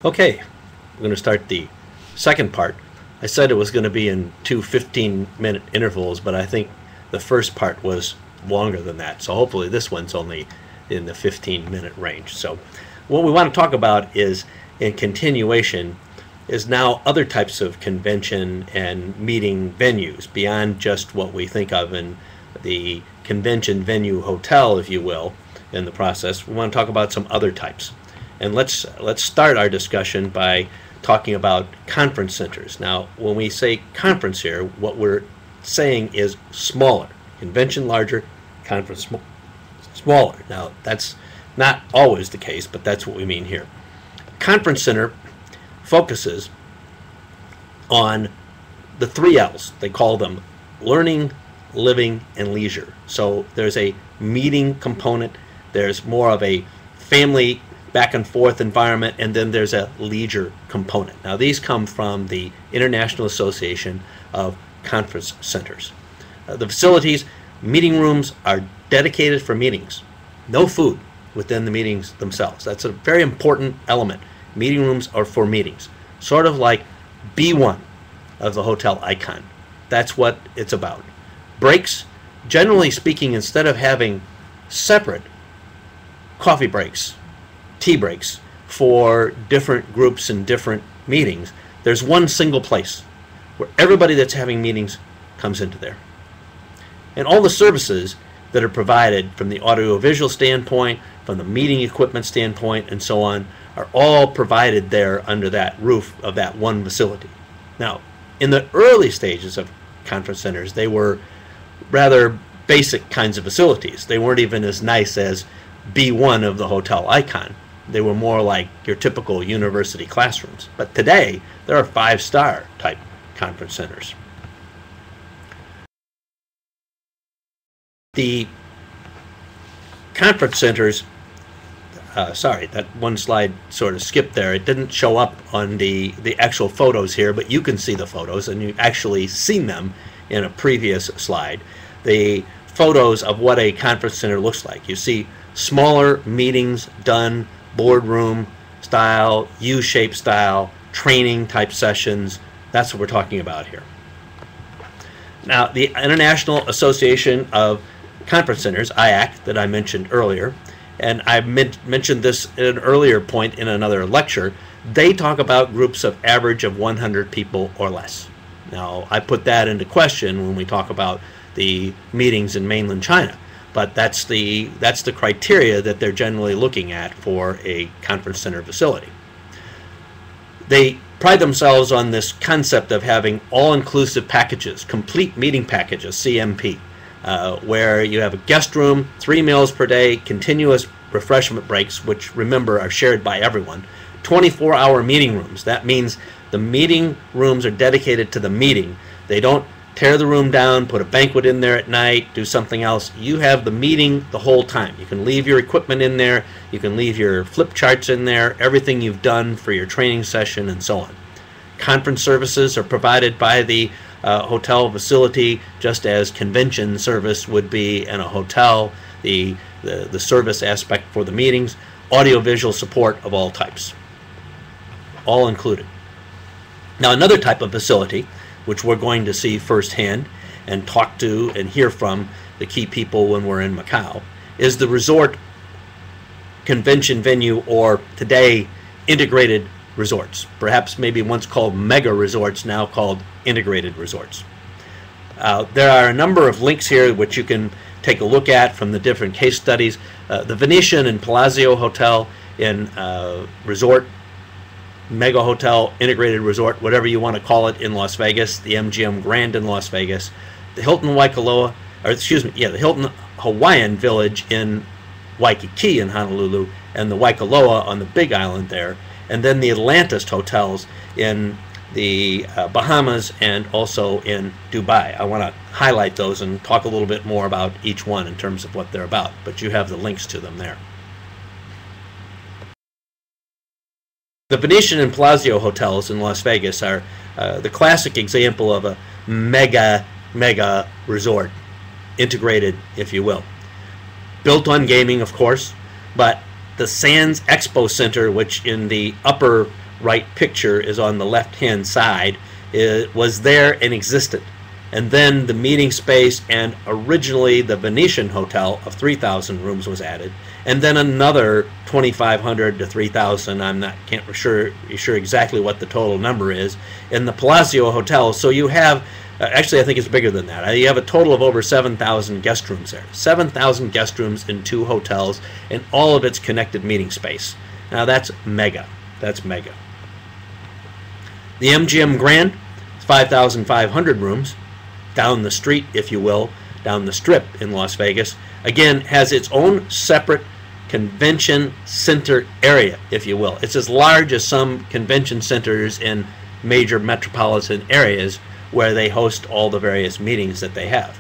Okay, we're going to start the second part. I said it was going to be in two 15-minute intervals, but I think the first part was longer than that. So hopefully this one's only in the 15-minute range. So what we want to talk about is, in continuation, is now other types of convention and meeting venues beyond just what we think of in the convention venue hotel, if you will, in the process. We want to talk about some other types. And let's start our discussion by talking about conference centers. Now, when we say conference here, what we're saying is smaller. Convention larger, conference smaller. Now, that's not always the case, but that's what we mean here. Conference center focuses on the three L's. They call them learning, living, and leisure. So there's a meeting component, there's more of a family back and forth environment, and then there's a leisure component. Now these come from the International Association of Conference Centers. The facilities, meeting rooms are dedicated for meetings. No food within the meetings themselves. That's a very important element. Meeting rooms are for meetings. Sort of like B1 of the hotel icon. That's what it's about. Breaks, generally speaking, instead of having separate coffee breaks, tea breaks for different groups and different meetings, there's one single place where everybody that's having meetings comes into there. And all the services that are provided from the audiovisual standpoint, from the meeting equipment standpoint, and so on, are all provided there under that roof of that one facility. Now, in the early stages of conference centers, they were rather basic kinds of facilities. They weren't even as nice as B1 of the hotel icon. They were more like your typical university classrooms. But today, there are 5-star type conference centers. The conference centers, sorry, that one slide sort of skipped there. It didn't show up on the actual photos here, but you can see the photos, and you've actually seen them in a previous slide. The photos of what a conference center looks like. You see smaller meetings done boardroom style, U-shaped style, training type sessions. That's what we're talking about here. Now, the International Association of Conference Centers, IAC, that I mentioned earlier, and I mentioned this at an earlier point in another lecture, they talk about groups of average of 100 people or less. Now, I put that into question when we talk about the meetings in mainland China. But that's the criteria that they're generally looking at for a conference center facility. They pride themselves on this concept of having all-inclusive packages, complete meeting packages, CMP, where you have a guest room, 3 meals per day, continuous refreshment breaks, which, remember, are shared by everyone, 24-hour meeting rooms. That means the meeting rooms are dedicated to the meeting. They don't tear the room down, put a banquet in there at night, do something else. You have the meeting the whole time. You can leave your equipment in there, you can leave your flip charts in there, everything you've done for your training session, and so on. Conference services are provided by the hotel facility, just as convention service would be in a hotel, the service aspect for the meetings, audiovisual support of all types, all included. Now, another type of facility, which we're going to see firsthand and talk to and hear from the key people when we're in Macau, is the resort convention venue, or today integrated resorts. Perhaps maybe once called mega resorts, now called integrated resorts. There are a number of links here which you can take a look at from the different case studies. The Venetian and Palazzo Hotel in resort, mega hotel, integrated resort, whatever you want to call it, in Las Vegas, the MGM Grand in Las Vegas, the Hilton Waikoloa, or excuse me, the Hilton Hawaiian Village in Waikiki in Honolulu, and the Waikoloa on the Big Island there, and then the Atlantis hotels in the Bahamas and also in Dubai. I want to highlight those and talk a little bit more about each one in terms of what they're about, but you have the links to them there. The Venetian and Palazzo hotels in Las Vegas are the classic example of a mega resort, integrated, if you will. Built on gaming, of course, but the Sands Expo Center, which in the upper right picture is on the left-hand side, it was there and existed. And then the meeting space and originally the Venetian Hotel of 3,000 rooms was added, and then another 2,500 to 3,000. Can't sure exactly what the total number is in the Palacio Hotel. So you have actually, I think it's bigger than that. You have a total of over 7,000 guest rooms there. 7,000 guest rooms in 2 hotels, and all of its connected meeting space. Now that's mega. That's mega. The MGM Grand is 5,500 rooms. Down the street, if you will, down the strip in Las Vegas, again, has its own separate convention center area, if you will. It's as large as some convention centers in major metropolitan areas where they host all the various meetings that they have.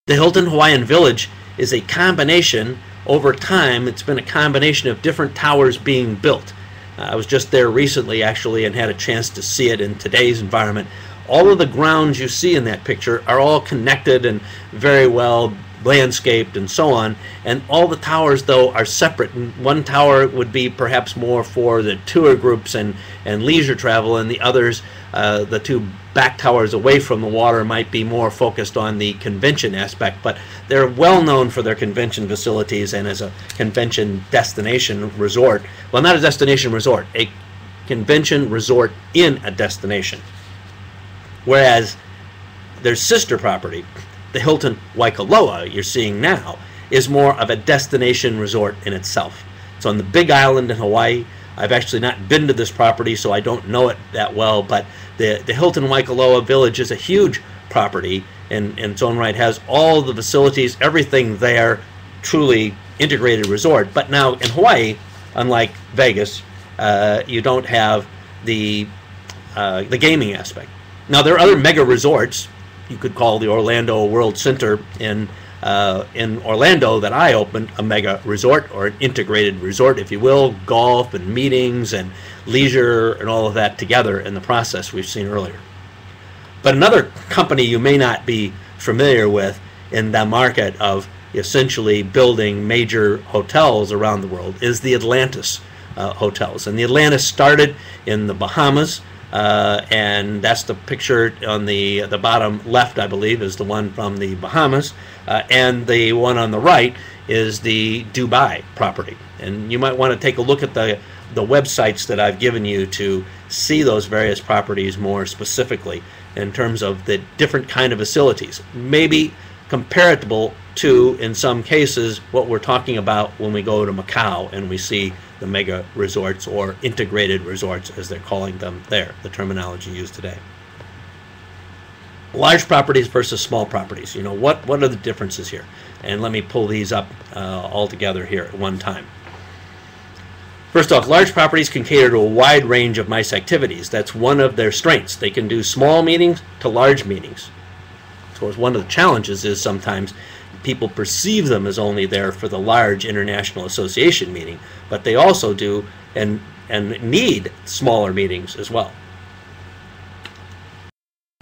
The Hilton Hawaiian Village is a combination, over time, it's been a combination of different towers being built. I was just there recently, actually, and had a chance to see it in today's environment. All of the grounds you see in that picture are all connected and very well landscaped and so on, and all the towers, though, are separate. And one tower would be perhaps more for the tour groups and leisure travel, and the others, the 2 back towers away from the water, might be more focused on the convention aspect, but they're well known for their convention facilities and as a convention destination resort. Well, not a destination resort, a convention resort in a destination. Whereas their sister property, the Hilton Waikoloa you're seeing now, is more of a destination resort in itself. It's on the Big Island in Hawaii. I've actually not been to this property, so I don't know it that well, but the Hilton Waikoloa Village is a huge property in its own right, has all the facilities, everything there, truly integrated resort. But now in Hawaii, unlike Vegas, you don't have the gaming aspect. Now, there are other mega resorts. You could call the Orlando World Center in Orlando that I opened a mega resort, or an integrated resort, if you will, golf and meetings and leisure and all of that together in the process we've seen earlier. But another company you may not be familiar with in the market of essentially building major hotels around the world is the Atlantis Hotels. And the Atlantis started in the Bahamas. And that's the picture on the bottom left, I believe, is the one from the Bahamas, and the one on the right is the Dubai property. And you might want to take a look at the websites that I've given you to see those various properties more specifically in terms of the different kind of facilities, maybe comparable to, in some cases, what we're talking about when we go to Macau and we see the mega resorts, or integrated resorts as they're calling them there, the terminology used today. Large properties versus small properties. You know, what are the differences here? And let me pull these up all together here at one time. First off, large properties can cater to a wide range of MICE activities. That's one of their strengths. They can do small meetings to large meetings. So one of the challenges is sometimes people perceive them as only there for the large international association meeting, but they also do and need smaller meetings as well.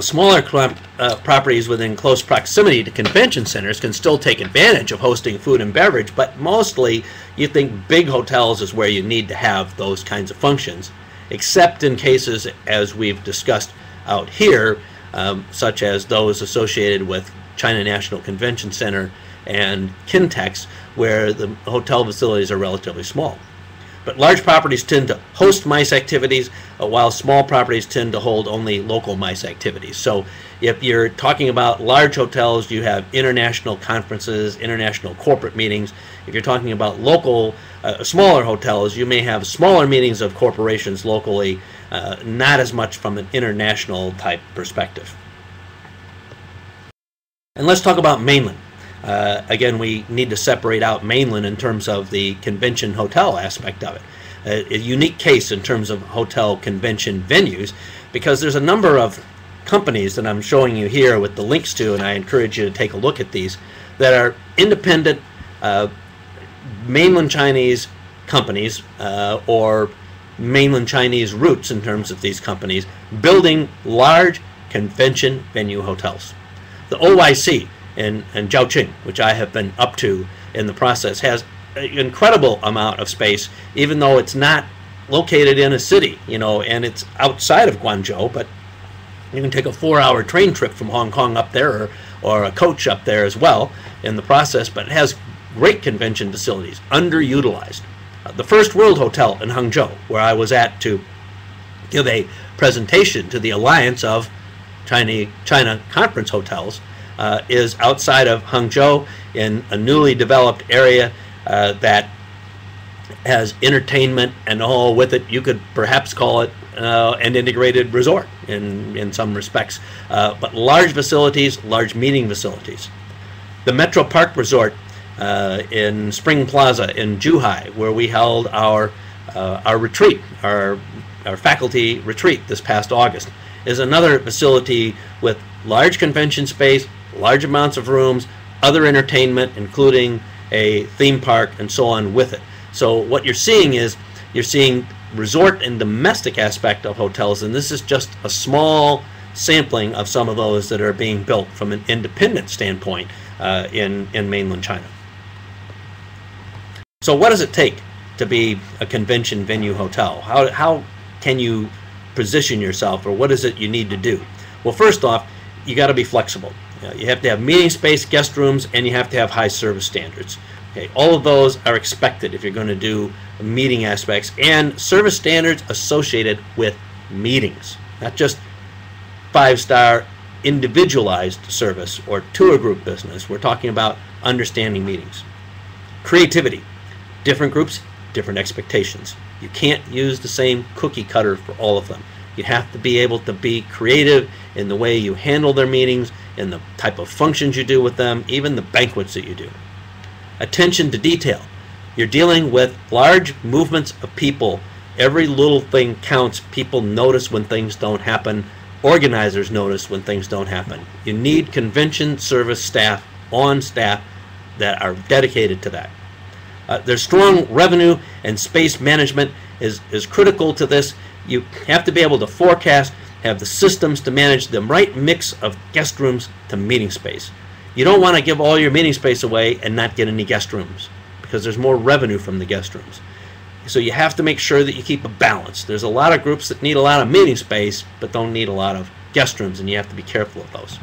Smaller properties within close proximity to convention centers can still take advantage of hosting food and beverage, but mostly you think big hotels is where you need to have those kinds of functions, except in cases, as we've discussed out here, such as those associated with China National Convention Center and Kintex, where the hotel facilities are relatively small. But large properties tend to host MICE activities, while small properties tend to hold only local MICE activities. So if you're talking about large hotels, you have international conferences, international corporate meetings. If you're talking about local, smaller hotels, you may have smaller meetings of corporations locally, not as much from an international type perspective. And let's talk about mainland. Again, we need to separate out mainland in terms of the convention hotel aspect of it. A unique case in terms of hotel convention venues, because there's a number of companies that I'm showing you here with the links to, and I encourage you to take a look at these, that are independent mainland Chinese companies or mainland Chinese roots in terms of these companies building large convention venue hotels. The OYC in Zhaoqing, which I have been up to in the process, has an incredible amount of space, even though it's not located in a city, and it's outside of Guangzhou, but you can take a 4-hour train trip from Hong Kong up there, or a coach up there as well in the process, but it has great convention facilities, underutilized. The First World Hotel in Hangzhou, where I was at to give a presentation to the Alliance of China Conference Hotels, is outside of Hangzhou in a newly developed area that has entertainment and all with it. You could perhaps call it an integrated resort in some respects, but large facilities, large meeting facilities. The Metro Park Resort in Spring Plaza in Zhuhai, where we held our retreat, our faculty retreat this past August, is another facility with large convention space, large amounts of rooms, other entertainment, including a theme park and so on with it. So what you're seeing is, you're seeing resort and domestic aspect of hotels, and this is just a small sampling of some of those that are being built from an independent standpoint in mainland China. So what does it take to be a convention venue hotel? How can you position yourself, or what is it you need to do? Well, first off, you got to be flexible. You have to have meeting space, guest rooms, and you have to have high service standards. Okay, all of those are expected if you're going to do meeting aspects, and service standards associated with meetings, not just 5-star individualized service or tour group business. We're talking about understanding meetings. Creativity. Different groups, different expectations. You can't use the same cookie cutter for all of them. You have to be able to be creative in the way you handle their meetings, in the type of functions you do with them, even the banquets that you do. Attention to detail. You're dealing with large movements of people. Every little thing counts. People notice when things don't happen. Organizers notice when things don't happen. You need convention service staff on staff that are dedicated to that. There's strong revenue and space management is critical to this. You have to be able to forecast, have the systems to manage the right mix of guest rooms to meeting space. You don't want to give all your meeting space away and not get any guest rooms, because there's more revenue from the guest rooms. So you have to make sure that you keep a balance. There's a lot of groups that need a lot of meeting space but don't need a lot of guest rooms, and you have to be careful of those.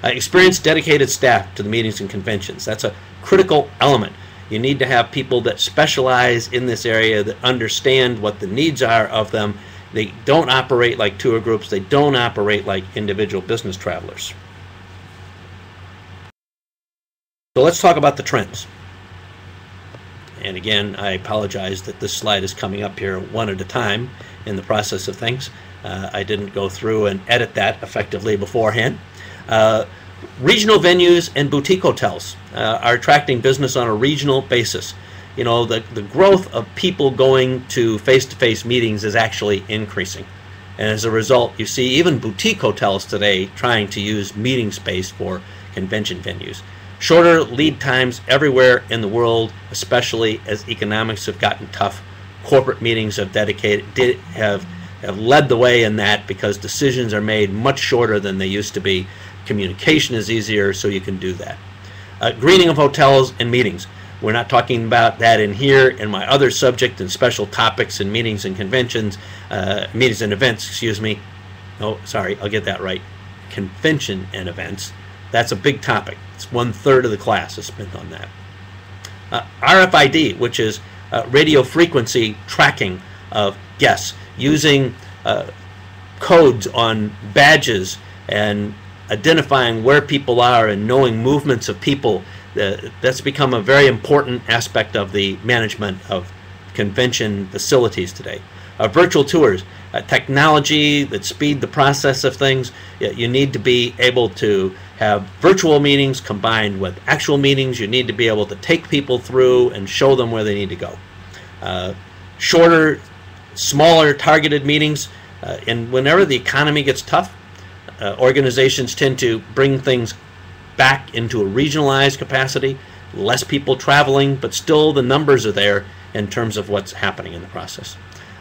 Experienced, dedicated staff to the meetings and conventions. That's a critical element. You need to have people that specialize in this area, that understand what the needs are of them. They don't operate like tour groups. They don't operate like individual business travelers. So let's talk about the trends. And again, I apologize that this slide is coming up here one at a time in the process of things. I didn't go through and edit that effectively beforehand. Regional venues and boutique hotels are attracting business on a regional basis. You know, the growth of people going to face-to-face meetings is actually increasing. And as a result, you see even boutique hotels today trying to use meeting space for convention venues. Shorter lead times everywhere in the world, especially as economics have gotten tough. Corporate meetings have led the way in that, because decisions are made much shorter than they used to be. Communication is easier, so you can do that. Greening of hotels and meetings. We're not talking about that in here. In my other subject and special topics and meetings and conventions, meetings and events, excuse me. Oh, sorry, I'll get that right. Convention and events. That's a big topic. It's 1/3 of the class is spent on that. RFID, which is radio frequency tracking of guests, using codes on badges and identifying where people are and knowing movements of people. That's become a very important aspect of the management of convention facilities today. Virtual tours, technology that speed the process of things. You need to be able to have virtual meetings combined with actual meetings. You need to be able to take people through and show them where they need to go. Shorter, smaller targeted meetings, and whenever the economy gets tough, organizations tend to bring things back into a regionalized capacity, less people traveling, but still the numbers are there in terms of what's happening in the process.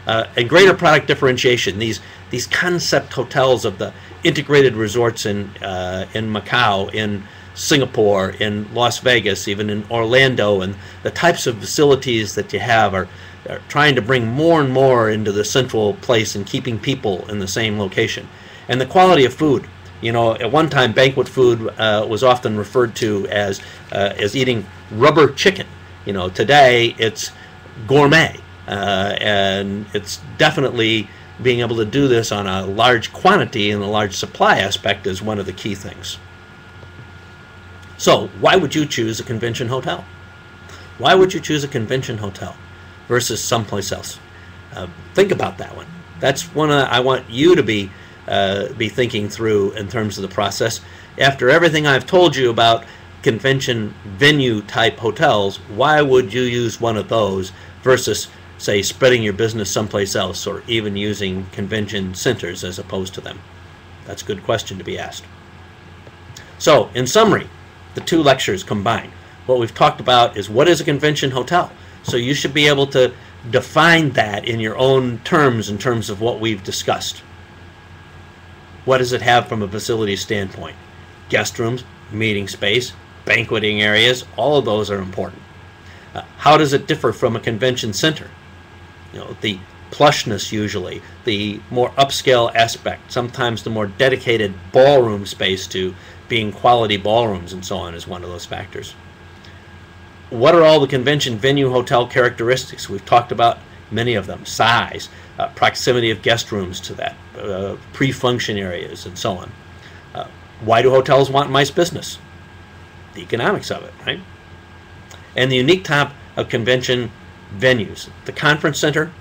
And greater product differentiation. These concept hotels of the integrated resorts in Macau, in Singapore, in Las Vegas, even in Orlando, and the types of facilities that you have are trying to bring more and more into the central place and keeping people in the same location. And the quality of food. You know, at one time, banquet food was often referred to as eating rubber chicken. You know, today it's gourmet, and it's definitely being able to do this on a large quantity and a large supply aspect is one of the key things. So, why would you choose a convention hotel? Why would you choose a convention hotel versus someplace else? Think about that one. That's one I want you to be thinking through in terms of the process. After everything I've told you about convention venue type hotels, why would you use one of those versus, say, spreading your business someplace else, or even using convention centers as opposed to them? That's a good question to be asked. So, in summary, the two lectures combined. What we've talked about is what is a convention hotel. So you should be able to define that in your own terms, in terms of what we've discussed. What does it have from a facility standpoint? Guest rooms, meeting space, banqueting areas, all of those are important. How does it differ from a convention center? You know, the plushness usually, the more upscale aspect, sometimes the more dedicated ballroom space to being quality ballrooms and so on is one of those factors. What are all the convention venue hotel characteristics? We've talked about many of them. Size, proximity of guest rooms to that, pre-function areas, and so on. Why do hotels want MICE business? The economics of it, right? And the unique type of convention venues, the conference center,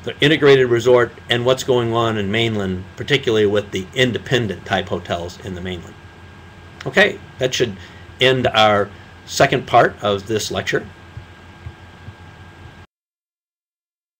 the integrated resort, and what's going on in mainland, particularly with the independent type hotels in the mainland. Okay, that should end our second part of this lecture.